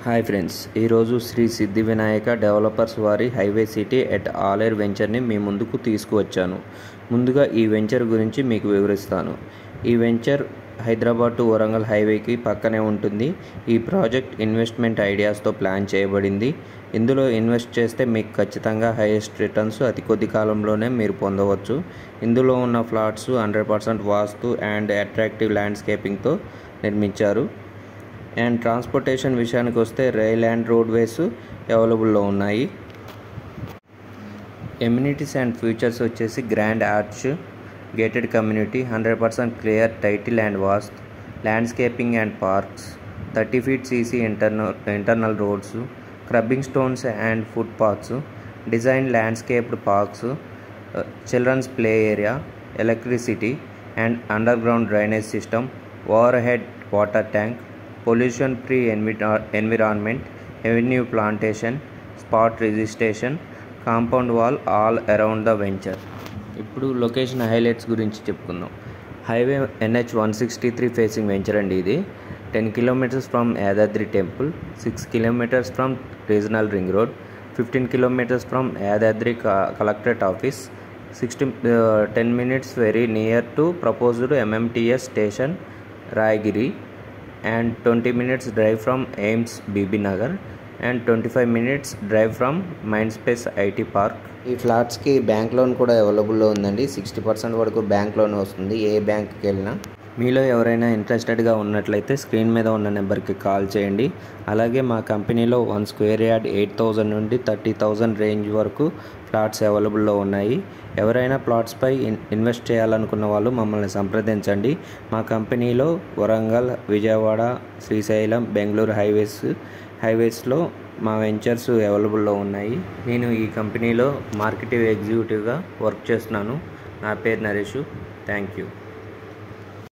Hi friends, ఈరోజు శ్రీ సిద్ధి Vinayaka developers వారి highway city at Aleru వెంచర్ని మీ ముందుకు తీసుకువచ్చాను. ముందుగా ఈ వెంచర్ గురించి మీకు వివరిస్తాను. ఈ వెంచర్ హైదరాబాద్ టు వరంగల్ హైవేకి పక్కనే ఉంటుంది. ఈ ప్రాజెక్ట్ ఇన్వెస్ట్మెంట్ ఐడియాస్తో ప్లాన్ చేయబడింది. ఇందులో ఇన్వెస్ట్ చేస్తే మీకు ఖచ్చితంగా హైయెస్ట్ రిటర్న్స్ అతి కొద్ది కాలంలోనే మీరు పొందవచ్చు. ఇందులో ఉన్న ఫ్లాట్స్ 100% వాస్తు అండ్ అట్రాక్టివ్ ల్యాండ్స్కేపింగ్తో నిర్మించారు. అండ్ ట్రాన్స్పోర్టేషన్ విషయానికి వస్తే రైల్ అండ్ రోడ్వేస్ అవైలబుల్లో ఉన్నాయి. ఎమ్యూనిటీస్ అండ్ ఫీచర్స్ వచ్చేసి grand arch, gated community, 100% clear title and vastu, landscaping and parks, 30 feet CC internal roads, curbing stones and foot paths, design landscaped parks, children's play area, electricity and underground drainage system, overhead water tank, pollution free environment, avenue plantation, spot registration, compound wall all around the venture. ఇప్పుడు location highlights గురించి చెప్పుకుందాం. Highway NH 163 facing venture అండి. ఇది 10 kilometers from Yadadri temple, 6 kilometers from regional ring road, 15 kilometers from Yadadri collectorate office, 10 minutes very near to proposed MMTS station Rayagiri, and 20 minutes drive from Ames BB Nagar and 25 minutes drive from Mindspace IT Park. ఈ ఫ్లాట్స్కి bank loan కూడా అవైలబుల్లో ఉందండి. 60% వరకు bank loan వస్తుంది ఏ బ్యాంక్కి వెళ్ళినా. మీలో ఎవరైనా ఇంట్రెస్టెడ్గా ఉన్నట్లయితే స్క్రీన్ మీద ఉన్న నెంబర్కి కాల్ చేయండి. అలాగే మా కంపెనీలో 1 square yard 8,000 నుండి 30,000 రేంజ్ వరకు ఫ్లాట్స్ అవైలబుల్లో ఉన్నాయి. ఎవరైనా ప్లాట్స్పై ఇన్వెస్ట్ చేయాలనుకున్న వాళ్ళు మమ్మల్ని సంప్రదించండి. మా కంపెనీలో వరంగల్, విజయవాడ, శ్రీశైలం, బెంగళూరు హైవేస్లో మా వెంచర్స్ అవైలబుల్లో ఉన్నాయి. నేను ఈ కంపెనీలో మార్కెటింగ్ ఎగ్జిక్యూటివ్గా వర్క్ చేస్తున్నాను. నా పేరు నరేష్. Thank you.